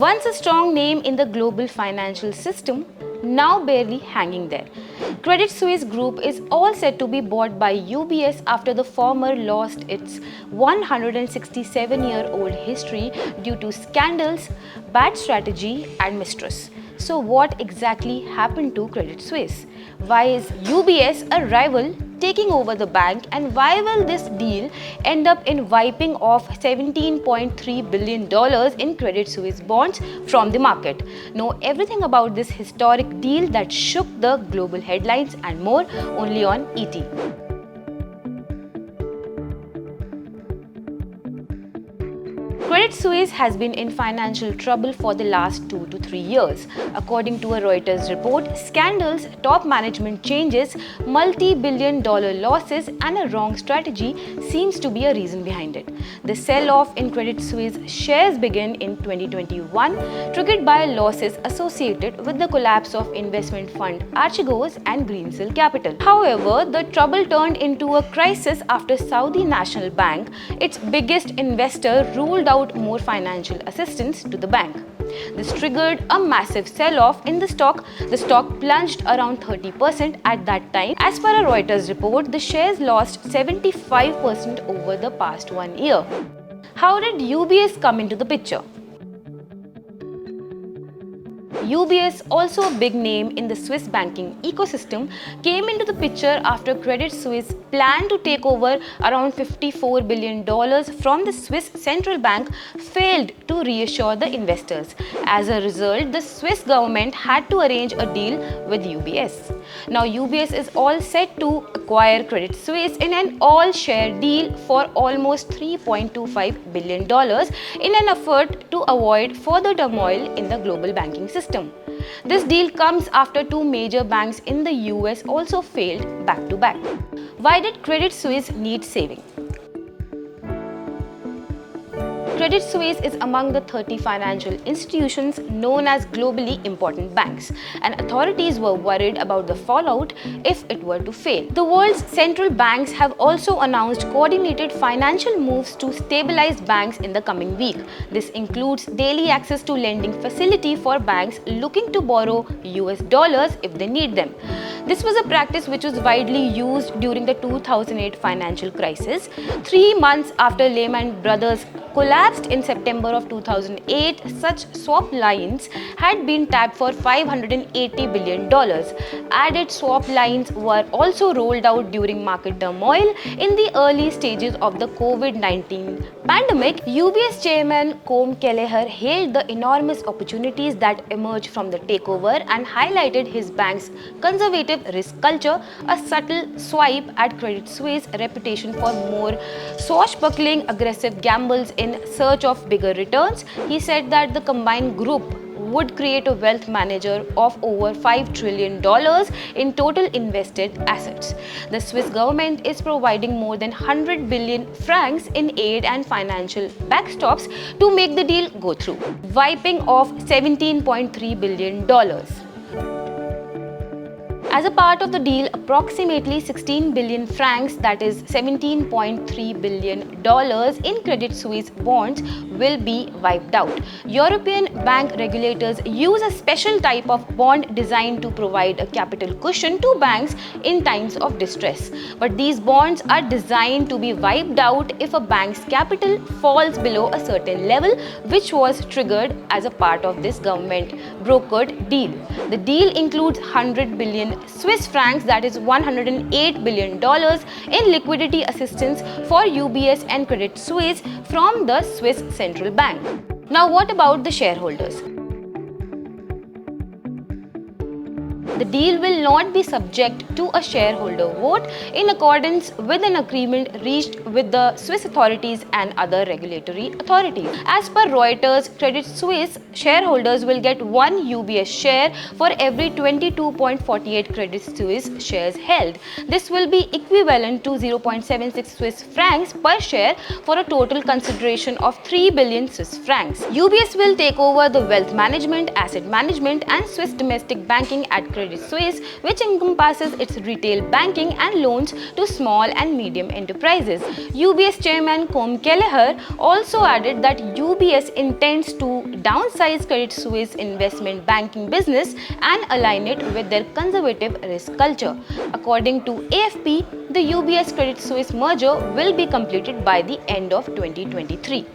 Once a strong name in the global financial system, now barely hanging there. Credit Suisse Group is all set to be bought by UBS after the former lost its 167-year-old history due to scandals, bad strategy and mistrust. So what exactly happened to Credit Suisse? Why is UBS a rival taking over the bank, and why will this deal end up in wiping off $17.3 billion in Credit Suisse bonds from the market? Know everything about this historic deal that shook the global headlines and more only on ET. Credit Suisse has been in financial trouble for the last 2 to 3 years. According to a Reuters report, scandals, top management changes, multi-billion-dollar losses and a wrong strategy seems to be a reason behind it. The sell-off in Credit Suisse shares began in 2021, triggered by losses associated with the collapse of investment fund Archegos and Greensill Capital. However, the trouble turned into a crisis after Saudi National Bank, its biggest investor, ruled out more financial assistance to the bank. This triggered a massive sell-off in the stock. The stock plunged around 30% at that time. As per a Reuters report, the shares lost 75% over the past 1 year. How did UBS come into the picture? UBS, also a big name in the Swiss banking ecosystem, came into the picture after Credit Suisse planned to take over around $54 billion from the Swiss central bank failed to reassure the investors. As a result, the Swiss government had to arrange a deal with UBS. Now UBS is all set to acquire Credit Suisse in an all-share deal for almost $3.25 billion in an effort to avoid further turmoil in the global banking system. This deal comes after two major banks in the US also failed back to back. Why did Credit Suisse need saving? Credit Suisse is among the 30 financial institutions known as globally important banks, and authorities were worried about the fallout if it were to fail. The world's central banks have also announced coordinated financial moves to stabilize banks in the coming week. This includes daily access to lending facility for banks looking to borrow US dollars if they need them. This was a practice which was widely used during the 2008 financial crisis. 3 months after Lehman Brothers collapsed in September of 2008, such swap lines had been tapped for $580 billion. Added swap lines were also rolled out during market turmoil in the early stages of the COVID-19 pandemic. UBS chairman Colm Kelleher hailed the enormous opportunities that emerged from the takeover and highlighted his bank's conservative risk culture, a subtle swipe at Credit Suisse's reputation for more swashbuckling, aggressive gambles in search of bigger returns. He said that the combined group would create a wealth manager of over $5 trillion in total invested assets. The Swiss government is providing more than 100 billion francs in aid and financial backstops to make the deal go through, wiping off $17.3 billion. As a part of the deal, approximately 16 billion francs, that is $17.3 billion in Credit Suisse bonds, will be wiped out. European bank regulators use a special type of bond designed to provide a capital cushion to banks in times of distress. But these bonds are designed to be wiped out if a bank's capital falls below a certain level, which was triggered as a part of this government brokered deal. The deal includes 100 billion Swiss francs, that is $108 billion in liquidity assistance for UBS and Credit Suisse from the Swiss Central Bank. Now what about the shareholders? The deal will not be subject to a shareholder vote in accordance with an agreement reached with the Swiss authorities and other regulatory authorities. As per Reuters, Credit Suisse shareholders will get 1 UBS share for every 22.48 Credit Suisse shares held. This will be equivalent to 0.76 Swiss francs per share for a total consideration of 3 billion Swiss francs. UBS will take over the wealth management, asset management and Swiss domestic banking at Credit Credit Suisse, which encompasses its retail banking and loans to small and medium enterprises. UBS chairman Colm Kelleher also added that UBS intends to downsize Credit Suisse investment banking business and align it with their conservative risk culture. According to AFP, the UBS Credit Suisse merger will be completed by the end of 2023.